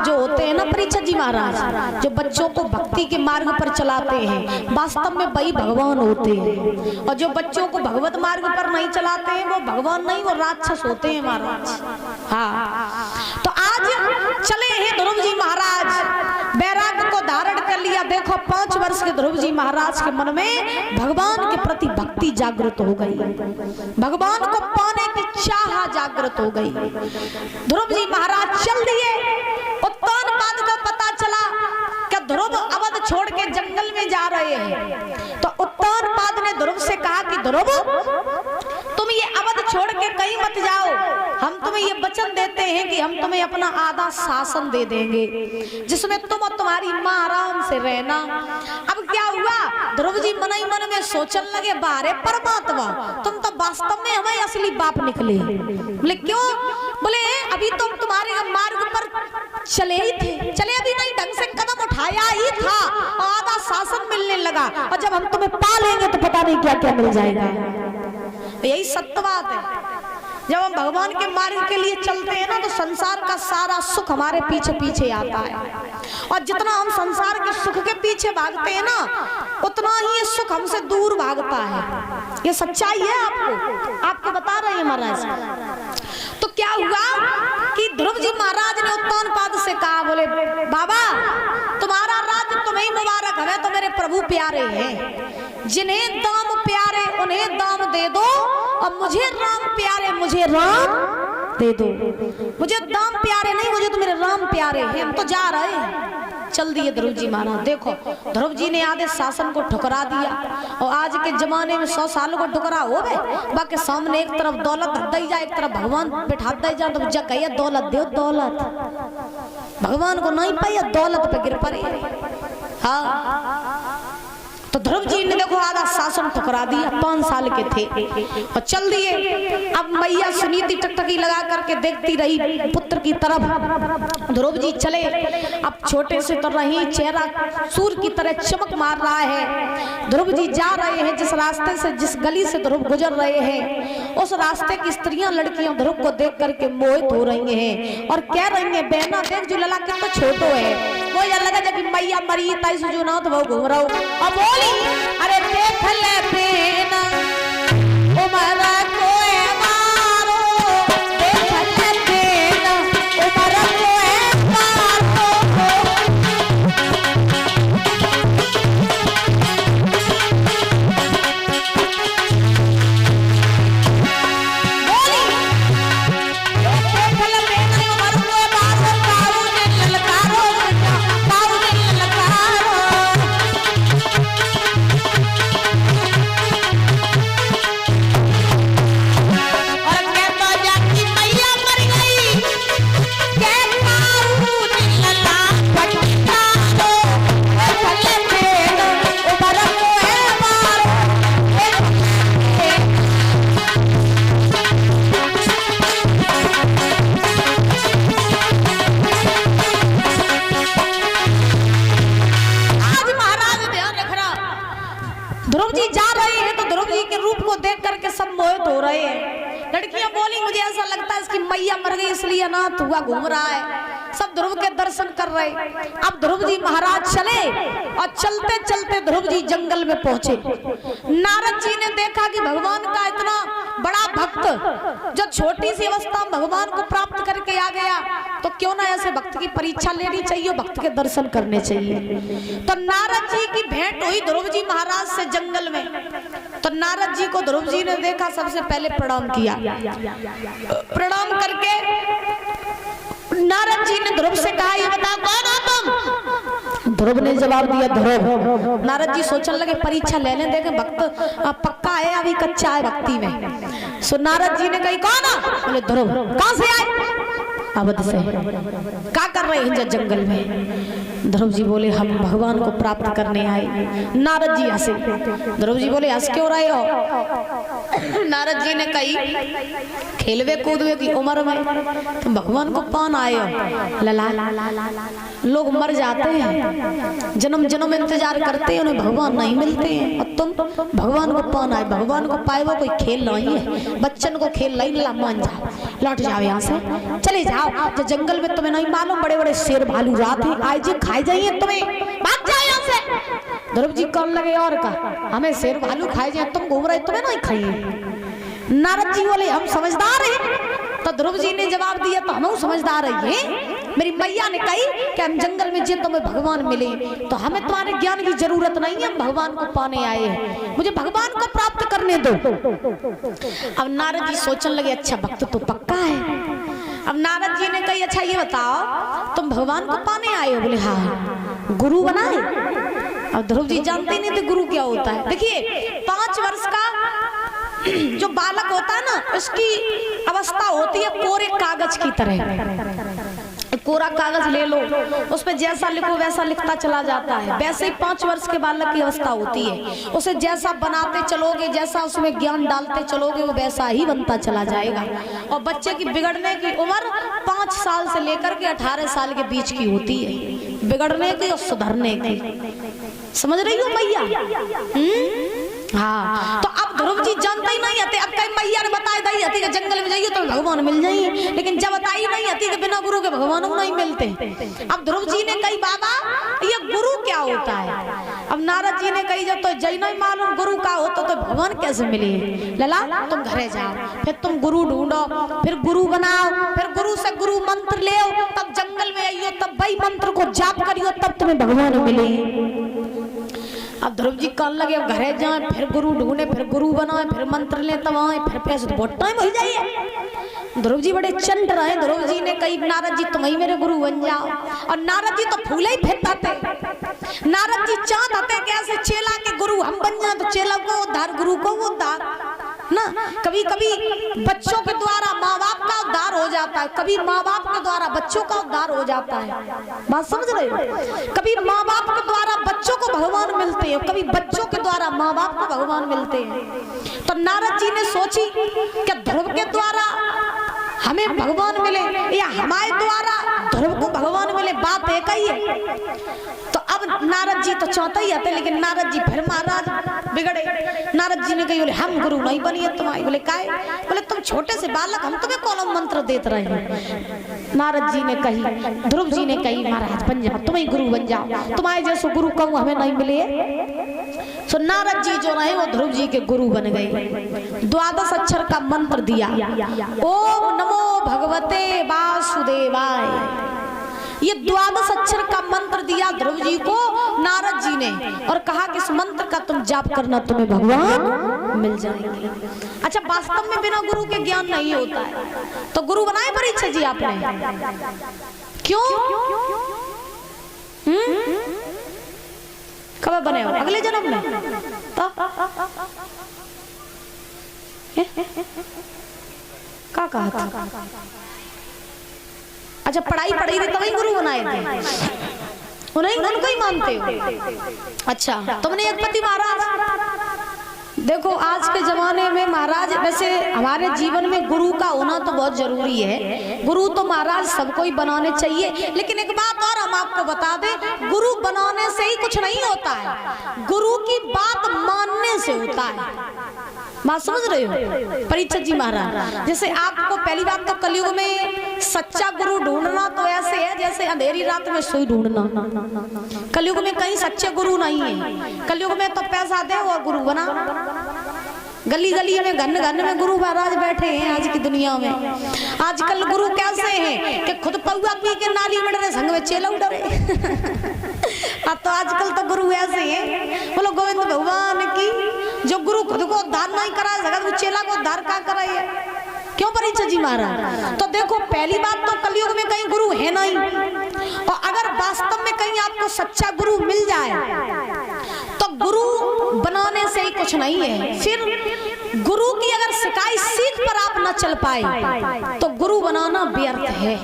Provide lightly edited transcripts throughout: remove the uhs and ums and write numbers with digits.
जो होते हैं ना परीक्षित जी महाराज, जो बच्चों को भक्ति के मार्ग पर चलाते हैं, वास्तव में वही भगवान होते हैं। और जो बच्चों को भगवत मार्ग पर नहीं चलाते हैं वो भगवान नहीं, वो राक्षस होते हैं महाराज। हाँ, तो आज चले हैं ध्रुव जी महाराज, वैराग्य को धारण कर लिया। देखो 5 वर्ष के ध्रुव जी महाराज के मन में भगवान के प्रति भक्ति जागृत हो गई, भगवान को पाने की चाह जागृत हो गई। ध्रुव जी महाराज चल दिए। उत्तानपाद को पता चला कि ध्रुव अवध छोड़ के जंगल में जा रहे हैं, तो उत्तानपाद ने ध्रुव से कहा कि ध्रुव तुम ये अवध छोड़ के कहीं मत जाओ, हम तुम्हें ये वचन देते हैं कि हम तुम्हें अपना आधा शासन दे देंगे जिसमें तुम और तुम्हारी माँ आराम से रहना। अब क्या हुआ, ध्रुव जी मन ही मन में सोचने लगे, बारे परमात्मा तुम तो वास्तव में हमें असली बाप निकले। बोले क्यों? बोले अभी तुम तुम्हारे मार्ग पर चले ही थे, चले अभी नहीं, ढंग से कदम उठाया ही था, आधा शासन मिलने लगा, और जब हम तुम्हें पा लेंगे तो पता नहीं क्या क्या मिल जाएगा। यही सत्य बात है। जब हम भगवान के मार्ग के लिए चलते हैं ना तो संसार का सारा सुख हमारे पीछे पीछे आता है, और जितना हम संसार के सुख के पीछे भागते हैं ना उतना ही ये सुख हमसे दूर भागता है। ये सच्चाई है, आपको बता रहे हैं महाराज। तो क्या हुआ कि ध्रुव जी महाराज ने उत्तानपाद से कहा, बोले बाबा तुम्हारा राज्य तुम्हें मुबारक है, तो मेरे प्रभु प्यारे हैं, जिन्हें दाम प्यारे उन्हें दाम दे दो, और मुझे राम प्यारे मुझे राम दे दो। मुझे दाम प्यारे नहीं, मुझे तो मेरे राम प्यारे हैं। हम तो जा रहे हैं। चल दिए ध्रुव जी महाराज। देखो ध्रुव जी ने आधे शासन को ठुकरा दिया, और आज के जमाने में 100 साल को ठुकरा हो गए, बाकी सामने एक तरफ दौलत दी जाए, एक तरफ भगवान बिठा दी जाए, तो जग कहिए दौलत दो दौलत, भगवान को नहीं पाइए दौलत पे गिर पड़े। हाँ, तो ध्रुव जी ने देखो आधा शासन ठुकरा दिया, 5 साल के थे और चल दिए। अब मैया सुनीति टकटकी लगा करके देखती रही पुत्र की तरफ। ध्रुव जी चले, अब छोटे से तो रही, चेहरा सूर्य की तरह चमक मार रहा है। ध्रुव जी जा रहे हैं, जिस रास्ते से जिस गली से ध्रुव गुजर रहे हैं उस रास्ते की स्त्रियां लड़कियां ध्रुव को देख करके मोहित हो रही हैं और कह रही हैं, बहना देख जो लला कितना छोटो है। वो ये लगा जब मैया मरी ताई सुजो ना तो वो घूम रहा हूँ। अब बोली अरे देख ले बेना उमरा को मारो, देख ले बेना उमरा को मारो। ध्रुव जी जा रहे हैं तो ध्रुव जी के रूप को देख करके सब मोहित हो रहे हैं। लड़कियां बोली मुझे ऐसा लगता है इसकी मैया मर गई इसलिए अनाथ हुआ घूम रहा है। सब ध्रुव के दर्शन कर रहे। अब ध्रुव जी महाराज चले और चलते चलते ध्रुव जी जंगल में पहुंचे। नारद जी ने देखा कि भगवान का इतना बड़ा भक्त जो छोटी सी अवस्था में भगवान को प्राप्त करके आ गया, तो क्यों ना ऐसे भक्त की परीक्षा लेनी चाहिए, भक्त के दर्शन करने चाहिए। तो नारद जी की भेंट हुई ध्रुव जी महाराज से जंगल में। तो नारद जी को ध्रुव जी ने देखा, सबसे पहले प्रणाम किया। प्रणाम करके नारद जी ने ध्रुव से कहा, ये बताओ कौन हो तुम? ध्रुव ने जवाब दिया ध्रुव। नारद जी सोचने लगे परीक्षा लेने देंगे, भक्त पक्का है अभी कच्चा है भक्ति में। सो नारद जी ने कही कौन हो? बोले ध्रुव। कहां से आए? अवध से। क्या कर रहे हैं जंगल में? ध्रुव जी बोले हम भगवान को प्राप्त करने आए। नारद जी हंसे। ध्रुव जी बोले हंस क्यों रहे हो? नारद जी ने कही खेलवे कूदवे की उम्र में तुम भगवान को पान आए हो। लला लोग मर जाते हैं, जन्म जन्म इंतजार करते हैं, उन्हें भगवान नहीं मिलते हैं, और तुम भगवान को पान आए। भगवान को पाए वो कोई खेल नहीं है, बच्चन को खेल नहीं ला मान जा। लौट जाओ यहाँ से, चले जाओ। जो जंगल में तुम्हें नहीं मालूम बड़े बड़े शेर भालू रात है आए जी खाए जाइए तुम्हें, भाग जाओ यहाँ से। ध्रुव जी कौन लगे और का हमें शेर भालू खाए जाए, तुम घूम रहे तुम्हें नहीं खाइए। नारद जी बोले हम समझदार हैं। तो ध्रुव जी ने जवाब दिया तो हम समझदार हैं। मेरी मैया ने कही कि हम जंगल में जे तुम्हें भगवान मिले तो हमें तुम्हारे ज्ञान की जरूरत नहीं है, हम भगवान को पाने आए हैं, मुझे भगवान को प्राप्त करने दो। अब नारद जी सोचने लगे अच्छा भक्त तो पक्का है। अब नारद जी ने कही अच्छा ये बताओ तुम भगवान को पाने आए हो? बोले हाँ। गुरु बनाए? अब ध्रुव जी जानते नहीं थे गुरु क्या होता है। देखिए 5 वर्ष का जो बालक होता है ना उसकी अवस्था होती है कोरे कागज की तरह। कोरा कागज ले लो उस पे जैसा लिखो वैसा लिखता चला जाता है, वैसे ही 5 वर्ष के बालक की अवस्था होती है। उसे जैसा बनाते चलोगे, जैसा उसमें ज्ञान डालते चलोगे वो वैसा ही बनता चला जाएगा। और बच्चे की बिगड़ने की उम्र 5 साल से लेकर के 18 साल के बीच की होती है, बिगड़ने की और सुधरने की। समझ रही हो मैया? हाँ। तो अब ध्रुव जी जानते ही नहीं आते। अब कई मैया ने बताया दई हती कि जंगल में जाइए तो भगवान मिल जाइए, लेकिन जब बताई नहीं हती कि बिना गुरु के भगवान नहीं मिलते। अब ध्रुव जी ने कही बाबा ये गुरु क्या होता है? अब नारद जी ने कही जब तो जय नहीं मालूम गुरु का होता तो भगवान कैसे मिले? लला तुम घरे जाओ, फिर तुम गुरु ढूंढो, फिर गुरु बनाओ, फिर गुरु से गुरु मंत्र ले, तब जंगल में आइयो, तब वही मंत्र को जाप करियो, तब तुम्हें भगवान मिले। अब ध्रुव जी कहने लगे अब घरे जाए, फिर गुरु ढूंढे, फिर गुरु बनाए, फिर मंत्र ले, तब आए, फिर पैसे तो बहुत टाइम हो जाइए। ध्रुव जी बड़े चंड रहे। ध्रुव जी ने कही नारद जी तुम ही मेरे गुरु बन जाओ। और नारद जी तो फूले ही फेंकता थे। नारद जी चाहते थे कि ऐसे चेला के गुरु हम बन जाए तो चेला को उद्धार, गुरु को उद्धार ना। कभी कभी बच्चों के द्वारा माँ बाप का उद्धार हो जाता है, कभी माँ बाप के द्वारा बच्चों का उद्धार हो जाता है। बात समझ रहे हो? कभी माँ बाप के द्वारा बच्चों को भगवान मिलते हैं, कभी बच्चों के द्वारा माँ बाप को भगवान मिलते हैं। तो नारद जी ने सोची कि ध्रुव के द्वारा हमें भगवान मिले या हमारे द्वारा ध्रुव को भगवान मिले, बात एक ही है। तो अब नारद जी तो चाहते ही आते, लेकिन नारद जी फिर महाराज बिगड़े। नारद जी ने कही बोले हम गुरु नहीं बनिए तुम्हारे। बोले काहे? बोले तुम छोटे से बालक, हम तुम्हें कौन मंत्र देते रहे हैं। नारद जी ने कही, ध्रुव जी ने कही महाराज बन जाओ, तुम ही गुरु बन जाओ, तुम्हारे जैसे गुरु कहूँ हमें नहीं मिले। तो नारद जी जो रहे वो ध्रुव जी के गुरु बन गए। 12 अक्षर का मंत्र दिया, ओम नमो भगवते वासुदेवाय। ये 12 अक्षर का मंत्र दिया ध्रुव जी को नारद जी ने, और कहा कि इस मंत्र का तुम जाप करना, तुम्हें भगवान मिल जाएंगे। अच्छा वास्तव में बिना गुरु के ज्ञान नहीं होता है। तो गुरु बनाए परीक्षा जी आपने? क्यों? कब बने हो? अगले जन्म में? तो क्या कहा था? अच्छा पढ़ाई पढ़ी थी तभी गुरु बनाए थे, उन्हें उनको ही मानते हो? अच्छा तुमने एक पति महाराज देखो आज के जमाने में महाराज, वैसे हमारे जीवन में गुरु का होना तो बहुत जरूरी है। गुरु तो महाराज सबको ही बनाने चाहिए, लेकिन एक बात और हम आपको बता दें, गुरु बनाने से ही कुछ नहीं होता है, गुरु की बात मानने से होता है। बात समझ रहे हो परीक्षित जी महाराज? जैसे आपको पहली बात तो कलयुग में सच्चा गुरु ढूंढना तो ऐसे है जैसे अंधेरी रात में सुई ढूंढना। कलयुग में कहीं सच्चे गुरु नहीं है। कलयुग में तो पैसा दे और गुरु बना। गली गली में घन घन में गुरु महाराज बैठे हैं आज की दुनिया में। आजकल गुरु कैसे हैं कि खुद पौआ पी के नाली में डरे, संग में चेला डरे। अब तो आजकल तो गुरु ऐसे हैं, बोलो गोविंद भगवान की, जो गुरु खुद को उद्धार नहीं करा सकता वो चेला को उद्धार क्या कराए? क्यों परीक्षा जी महाराज? तो देखो पहली बात तो कलयुग में कहीं गुरु है नहीं, और अगर वास्तव में कहीं आपको सच्चा गुरु मिल जाए तो गुरु बनाने से ही कुछ नहीं है। फिर गुरु की अगर सिखाई सीख पर आप न चल पाए तो गुरु बनाना व्यर्थ है।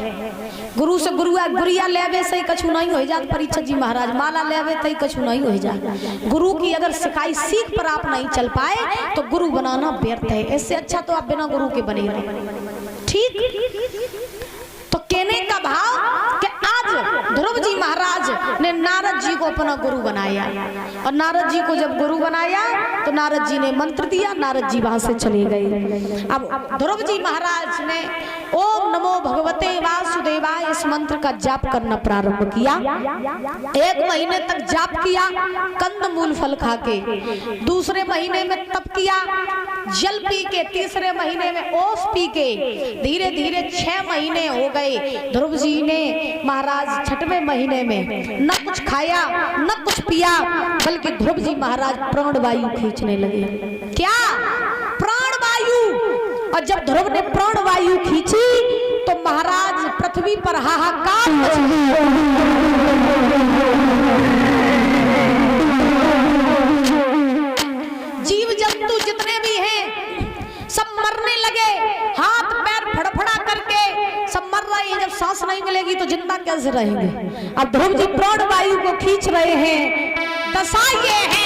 गुरु से गुरिया लेवे से ही कछु नहीं हो जात परीक्षा जी महाराज, माला लेवे तो ही कछु नहीं हो जात। गुरु की अगर सिखाई सीख पर आप नहीं चल पाए तो गुरु बनाना व्यर्थ है। इससे अच्छा तो आप बिना गुरु के बने रहे। ठीक? तो कहने का भाव कि आज ध्रुव जी महाराज ने नारद जी को अपना गुरु बनाया, और नारद जी को जब गुरु बनाया तो नारद जी ने मंत्र दिया, नारद जी वहां से चले गए। अब ध्रुव जी महाराज ने ओम नमो भगवते वासुदेवाय इस मंत्र का जाप करना प्रारंभ किया। 1 महीने तक जाप किया कंद मूल फल खा के, दूसरे महीने में तप किया जल पी के, तीसरे महीने में ओस पी के, धीरे धीरे 6 महीने हो गए। ध्रुव जी ने महाराज 6वें महीने में न कुछ खाया न कुछ पिया, बल्कि ध्रुव जी महाराज प्राण वायु खींचने लगे। क्या प्राण वायु? और जब ध्रुव ने प्राण वायु खींची तो महाराज पृथ्वी पर हाहाकार मच गया। जीव जंतु जितने भी हैं सब मरने लगे, हाथ पैर फड़फड़ा करके सब मर रहे हैं। जब सांस नहीं मिलेगी तो जिंदा कैसे रहेंगे? अब ध्रुव जी प्राण वायु को खींच रहे हैं। दशा ये है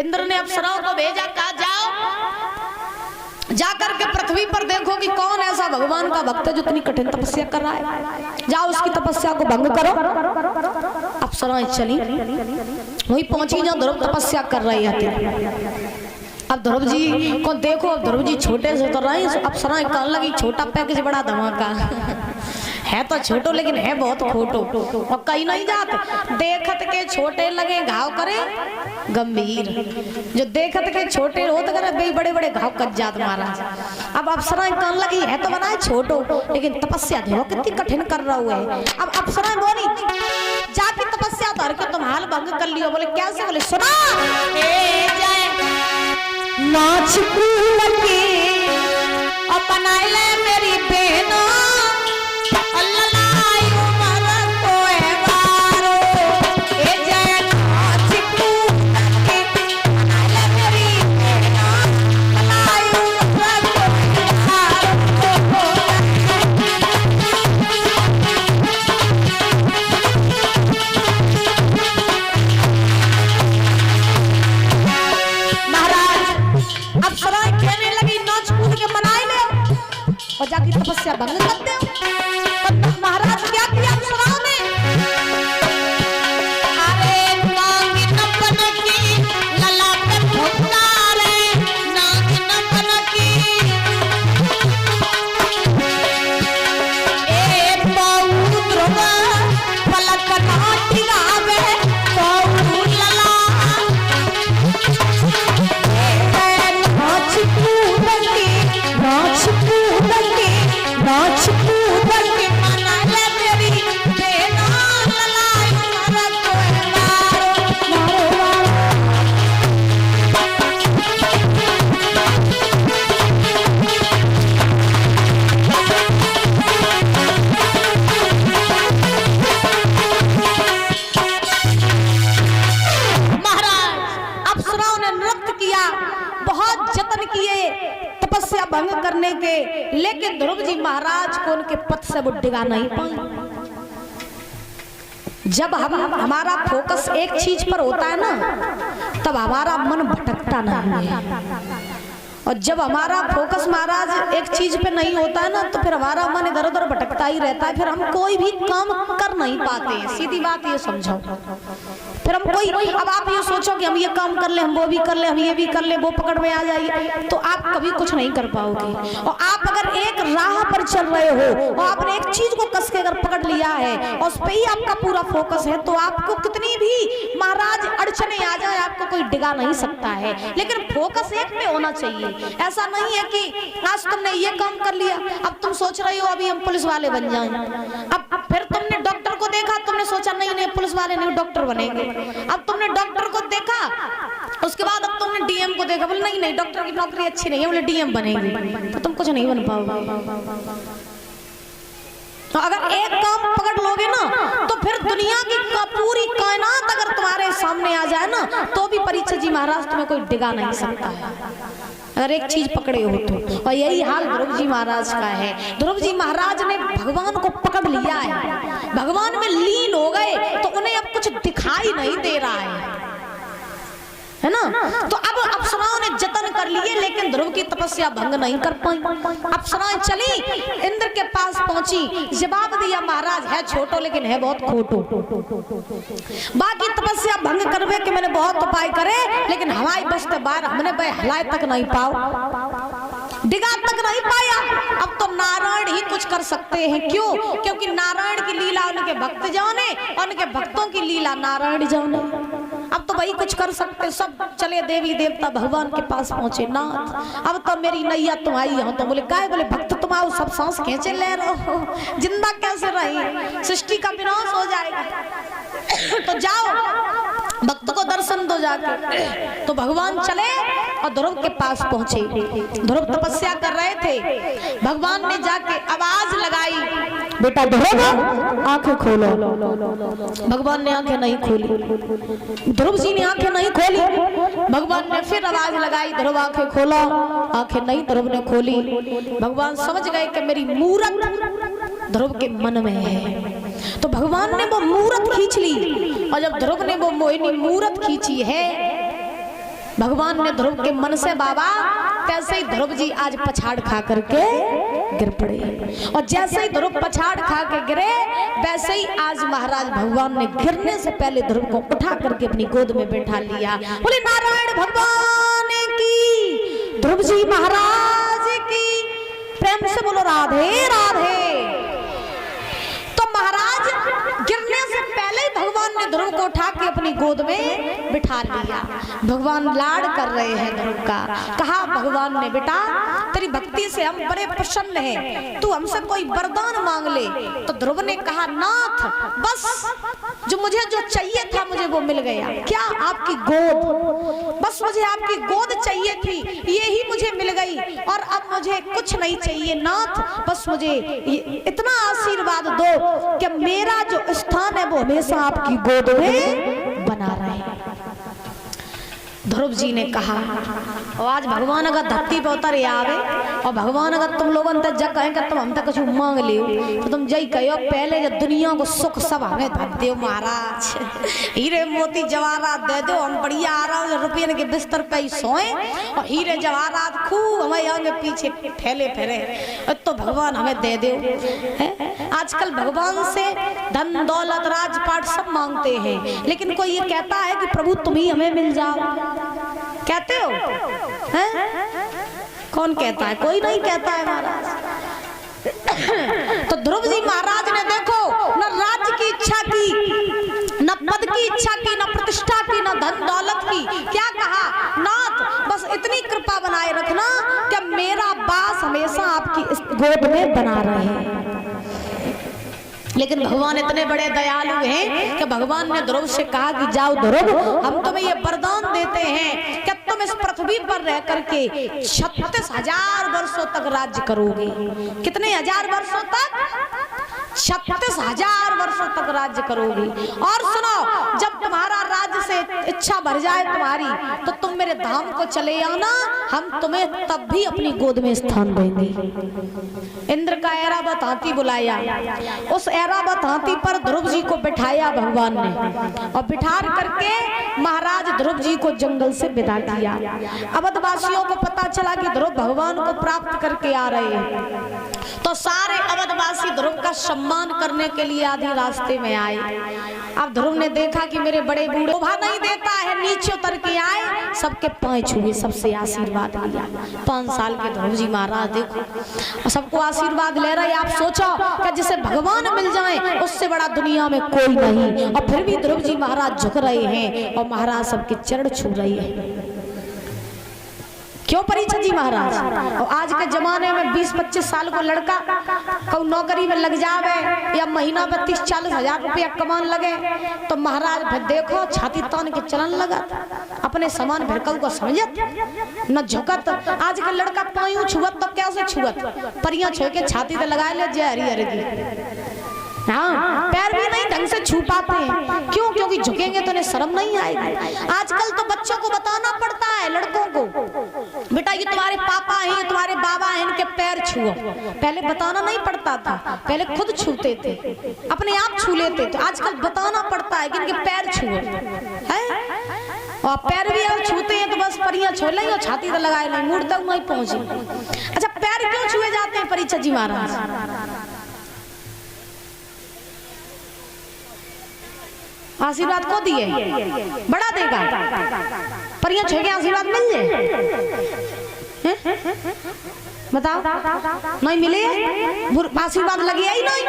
इंद्र ने अप्सराओं को भेजा, कहा जाओ जाकर के पृथ्वी पर देखो कि कौन ऐसा भगवान का भक्त है जो इतनी कठिन तपस्या कर रहा है, जाओ उसकी तपस्या को भंग करो। अप्सराएं चली, वहीं पहुंची जहां ध्रुव तपस्या कर रही थी। अब ध्रुव जी को देखो, अब ध्रुव जी छोटे से तो रहे, अप्सराएं कहने लगी छोटा पैकेज बड़ा धमाका है तो छोटो लेकिन है बहुत खोटो, और कहीं नहीं जात देखत के छोटे लगे घाव करे गंभीर, जो देखत के छोटे हो तो करे बड़े बड़े घाव कट जात महाराज। अब अप्सराएं कहने लगी है तो बनाए छोटो लेकिन तपस्या देखो कितनी कठिन कर रहा हुआ है। अब अप्सराएं बोली जाके तपस्या धर के तुम हाल भंग कर लियो। बोले कैसे? बोले सुना नाच के और बनाए ले मेरी बहनों जाके तपस्या भंग करते हो। महाराज क्या किया अप्सराओं ने? अरे नाग नपन की लला पे फुकारे, नाग नपन की ए पाऊ ध्रुव पलक नाटी गावे पाऊ लला नाच कूदके नाच भंग करने के, लेकिन ध्रुव जी महाराज को उनके पथ से वो डिगा नहीं पाए। जब हमारा फोकस एक चीज पर होता है ना, तब हमारा मन भटकता नहीं है। और जब हमारा फोकस महाराज एक चीज पे नहीं होता है ना, तो फिर हमारा मन इधर उधर भटकता ही रहता है, फिर हम कोई भी काम कर नहीं पाते। सीधी बात ये समझो। फिर हम कोई, अब आप ये सोचो कि हम ये काम कर ले, हम वो भी कर ले, हम ये भी कर ले, वो पकड़ में आ जाइए, तो आप कभी कुछ नहीं कर पाओगे। और आप अगर एक राह पर चल रहे हो और आपने एक चीज को कस के अगर पकड़ लिया है और उस पर ही आपका पूरा फोकस है, तो आपको कितनी भी महाराज अड़चने आ जाए, आपको कोई डिगा नहीं सकता है। लेकिन फोकस एक पे होना चाहिए। ऐसा नहीं है कि आज तुमने ये काम कर लिया, अब तुम सोच रहे हो अभी हम पुलिस वाले बन जाएं। अब फिर तुमने डॉक्टर को देखा, तुमने सोचा नहीं नहीं पुलिस वाले नहीं डॉक्टर बनेंगे। अब तुमने डॉक्टर को देखा, उसके बाद अब तुमने डीएम को देखा, बोले नहीं नहीं डॉक्टर की नौकरी अच्छी नहीं है, बोले डीएम बनेंगे, तो तुम कुछ नहीं बन पाओगे। तो अगर एक काम पकड़ लोगे ना, तो फिर दुनिया की पूरी कायनात अगर तुम्हारे सामने आ जाए ना, तो भी परीक्षा जी महाराज तुम्हें कोई डिगा नहीं सकता है, अगर एक चीज पकड़े हो तो। और यही हाल ध्रुव जी महाराज का है। ध्रुव जी महाराज ने भगवान को पकड़ लिया है, भगवान में लीन हो गए, तो उन्हें अब कुछ दिखाई नहीं दे रहा है ना। तो अब अप्सराओं ने जतन कर लिए, लेकिन ध्रुव की तपस्या भंग नहीं कर पाई। अप्सराएं चली, इंद्र के पास पहुंची, जवाब दिया महाराज है छोटो लेकिन है बहुत खोटो। बाकी तपस्या भंग करवे के मैंने बहुत उपाय करे, लेकिन हवाई बस्ते बाहर हमने भाई हलाए तक नहीं पाओ, डिगा तक नहीं पाया। अब तो नारायण ही कुछ कर सकते हैं। क्यों? क्योंकि नारायण की लीला उनके भक्त जाने, उनके भक्तों की लीला नारायण जाने। अब तो वही कुछ कर सकते। सब चले देवी देवता भगवान के पास पहुंचे, नाथ अब तो मेरी नैया तुम आई हो। तो बोले काय? बोले भक्त तुम आओ, सब सांस खींचे ले रहे हो, जिंदा कैसे रही, सृष्टि का विनाश हो जाएगा, तो जाओ भक्त को दर्शन दो जाके। तो भगवान चले और ध्रुव के पास पहुंचे। ध्रुव तपस्या कर रहे थे, भगवान ने जाके आवाज लगाई, बेटा ध्रुव आंखें खोलो। भगवान ने आंखें नहीं खोली, ध्रुव जी ने आंखें नहीं खोली। भगवान ने फिर आवाज लगाई, ध्रुव आंखें खोलो। आंखें नहीं ध्रुव ने खोली। भगवान समझ गए कि मेरी मूरत ध्रुव के मन में है, तो भगवान ने वो मूरत खींच ली। और जब ध्रुव ने वो मोहिनी मूरत खींची है, भगवान ने ध्रुव के मन से बाबा, तैसे ही ध्रुव जी आज पछाड़ खा करके गिर पड़े। और जैसे ही ध्रुव पछाड़ खा के गिरे, वैसे ही आज महाराज भगवान ने गिरने से पहले ध्रुव को उठा करके अपनी गोद में बैठा लिया। बोले नारायण भगवान की, ध्रुव जी महाराज की, प्रेम से बोलो राधे राधे। तो महाराज गिरने से पहले ही भगवान ने ध्रुव को उठा के अपनी गोद में बिठा लिया। भगवान लाड कर रहे हैं ध्रुव का। कहा भगवान ने, बेटा तेरी भक्ति से हम बड़े प्रसन्न हैं, तू हमसे कोई वरदान मांग ले। तो ध्रुव ने कहा, नाथ बस जो मुझे जो चाहिए था मुझे वो मिल गया। क्या? आपकी गोद, बस मुझे आपकी गोद चाहिए थी, यही मुझे मिल गई, और अब मुझे कुछ नहीं चाहिए नाथ, बस मुझे इतना आशीर्वाद दो कि मेरा जो स्थान है वो हमेशा आपकी गोद में बना रहे। ध्रुव जी ने कहा, और आज भगवान अगर धरती पे उतर आवे और भगवान अगर तुम लोगों तक जग कहें कि तुम हम तक कुछ मांग लियो, तो तुम जय कहो पहले जो दुनिया को सुख सब हमें धर दो महाराज, हीरे मोती जवाहरात दे दो, हम बढ़िया आराम रुपये के बिस्तर पे ही सोए और हीरे जवाहरात खूब हमें आगे पीछे फैले फिरे, तो भगवान हमें दे दो। आजकल भगवान से धन दौलत राजपाट सब मांगते हैं, लेकिन कोई ये कहता है कि प्रभु तुम ही हमें मिल जाओ, कहते हो? कौन कहता है? कोई नहीं कहता है महाराज। तो ध्रुव जी महाराज ने देखो, न राज्य की इच्छा की, न पद की इच्छा की, न प्रतिष्ठा की, न धन दौलत की। क्या कहा? नाथ बस इतनी कृपा बनाए रखना कि मेरा बास हमेशा आपकी गोद में बना रहे। लेकिन भगवान इतने बड़े दयालु हैं कि भगवान ने ध्रुव से कहा कि जाओ ध्रुव, हम तुम्हें ये वरदान देते हैं कि तुम इस पृथ्वी पर रह करके 36,000 वर्षों तक राज्य करोगे। कितने हजार वर्षों तक? 36,000 वर्षों तक राज्य करोगी। और सुनो, जब तुम्हारा राज्य से इच्छा भर जाए तुम्हारी, तो तुम मेरे धाम को चले आना, हम तुम्हें तब भी अपनी गोद में स्थान देंगे। इंद्र का ऐरावत हाथी बुलाया, उस ऐरावत हाथी पर ध्रुव जी को बिठाया भगवान ने, और बिठा करके महाराज ध्रुव जी को जंगल से विदा किया। अवधवासियों को पता चला कि ध्रुव भगवान को प्राप्त करके आ रहे हैं, तो सारे अवधवासी ध्रुव का सम्मान करने के लिए आधी रास्ते में आए। अब ध्रुव ने देखा कि मेरे बड़े बूढ़े शोभा नहीं देता है, नीचे उतर के आए, सबके पांव छुए, सबसे आशीर्वाद लिया। 5 साल के ध्रुव जी महाराज देखो सबको आशीर्वाद ले रहे। आप सोचो कि जिसे भगवान मिल जाए उससे बड़ा दुनिया में कोई नहीं, और फिर भी ध्रुव जी महाराज झुक रहे हैं और महाराज सबके चरण छू रहे हैं। क्यों परीक्षित जी महाराज? और आज के जमाने में 20-25 साल को लड़का कौ नौकरी में लग जावे या महीना में 30-40 हजार रुपया कमान लगे, तो महाराज फिर देखो छाती तान के चलन लगा, अपने समान भिड़कल को समझत न झुकत। आज के लड़का पायू छुअत तो कैसे छुअत, परियां छुए के छाती से लगा ले जय हरि हरि की। हाँ, पैर भी नहीं ढंग से छू पाते हैं। क्यों? क्योंकि झुकेंगे तो उन्हें शर्म नहीं आएगी। आजकल तो बच्चों को बताना पड़ता है, लड़कों को, बेटा ये तुम्हारे पापा हैं, ये तुम्हारे बाबा हैं, इनके पैर छुओ। पहले बताना नहीं पड़ता था, पहले खुद छूते थे, अपने आप छू लेते थे। आजकल बताना पड़ता है कि इनके पैर छुओ है, और पैर भी अगर छूते हैं तो बस परियां छो लें और छाती तो लगाए नहीं, मुड़ तक नहीं पहुंची। अच्छा, पैर क्यों छुए जाते हैं परीक्षित जी महाराज? आशीर्वाद को दिए, बड़ा देगा, परियां छुए के आशीर्वाद मिल जाए, बताओ नहीं मिले आशीर्वाद लगे ही नहीं,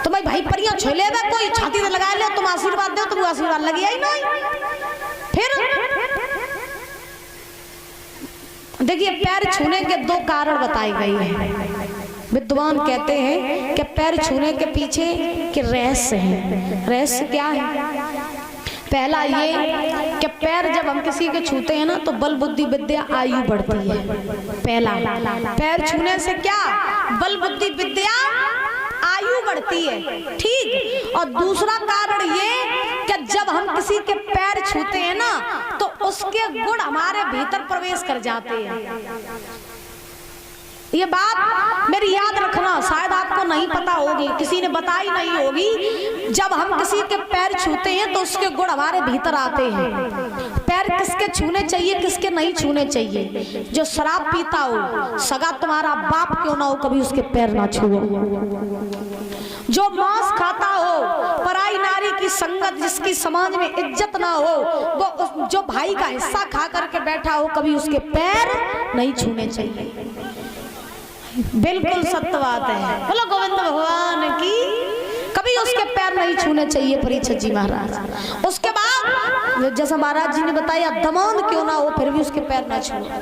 तो भाई परियां छुए ले, कोई छाती से लगा ले, तुम आशीर्वाद दो, तुम आशीर्वाद लगे ही नहीं। फिर देखिए, पैर छूने के 2 कारण बताए गए हैं। विद्वान कहते हैं कि पैर छूने के पीछे के रहस्य है। रहस्य क्या है? पहला ये कि पैर जब हम किसी के छूते हैं ना, तो बल बुद्धि विद्या आयु बढ़ती है। पहला, पैर छूने से क्या बल बुद्धि विद्या आयु बढ़ती है, ठीक। और दूसरा कारण ये कि जब हम किसी के पैर छूते हैं ना, तो उसके गुण हमारे भीतर प्रवेश कर जाते हैं। ये बात मेरी याद रखना, शायद आपको नहीं पता होगी, किसी ने बताई नहीं होगी। जब हम किसी के पैर छूते हैं तो उसके गुण हमारे भीतर आते हैं। पैर किसके छूने चाहिए, किसके नहीं छूने चाहिए? जो शराब पीता हो, सगा तुम्हारा बाप क्यों ना हो, कभी उसके पैर ना छुओ। जो मांस खाता हो, पराई नारी की संगत, जिसकी समाज में इज्जत ना हो, वो जो भाई का हिस्सा खा करके बैठा हो, कभी उसके पैर नहीं छूने चाहिए। बिल्कुल सत्य बात है। बोलो गोविंद भगवान की। कभी उसके पैर नहीं छूने चाहिए परीक्षित जी महाराज। उसके बाद जैसा महाराज जी ने बताया, दमान क्यों ना हो, फिर भी उसके पैर ना छूए।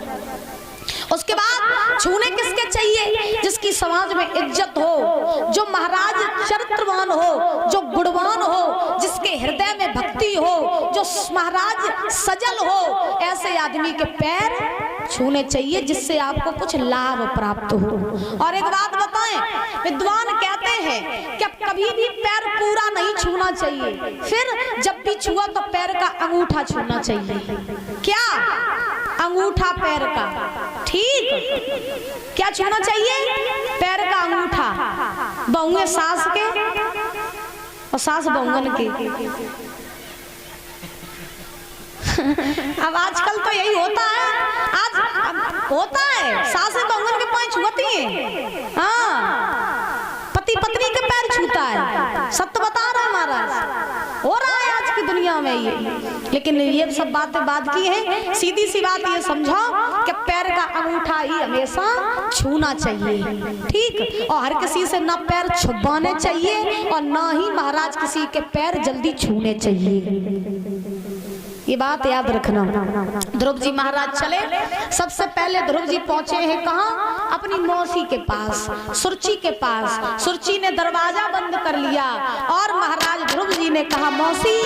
उसके बाद छूने किसके चाहिए? जिसकी समाज में इज्जत हो, जो महाराज चरित्रवान हो, जो गुणवान हो, जिसके हृदय में भक्ति हो, जो महाराज सजल हो, ऐसे आदमी के पैर छूने चाहिए, जिससे आपको कुछ लाभ प्राप्त हो। और एक बात बताएं, विद्वान कहते हैं कि कभी भी पैर पूरा नहीं छूना चाहिए, फिर जब भी छुआ तो पैर का अंगूठा छूना चाहिए। क्या? अंगूठा पैर का, ठीक। क्या छूना चाहिए? पैर का अंगूठा। बहुए सास के और सास बहुगन के। अब आजकल तो यही होता है, आज होता है, सास बहुगन के पांव छूती हैं। हाँ, पति पत्नी के पैर छूता है। सत्य बता रहा है महाराज, हो रहा है आज की दुनिया में ये। लेकिन ये सब बातें बात की है, सीधी सी बात ये समझो कि पैर का अंगूठा ही हमेशा छूना चाहिए, ठीक। और हर किसी से ना पैर छुपाने चाहिए और ना ही महाराज किसी के पैर जल्दी छूने चाहिए। ये बात याद रखना। ध्रुव जी महाराज चले, सबसे पहले ध्रुव जी पहुंचे हैं कहाँ? अपनी मौसी के पास, सुरची के पास। सुरची ने दरवाजा बंद कर लिया और महाराज ध्रुव जी ने कहा, मौसी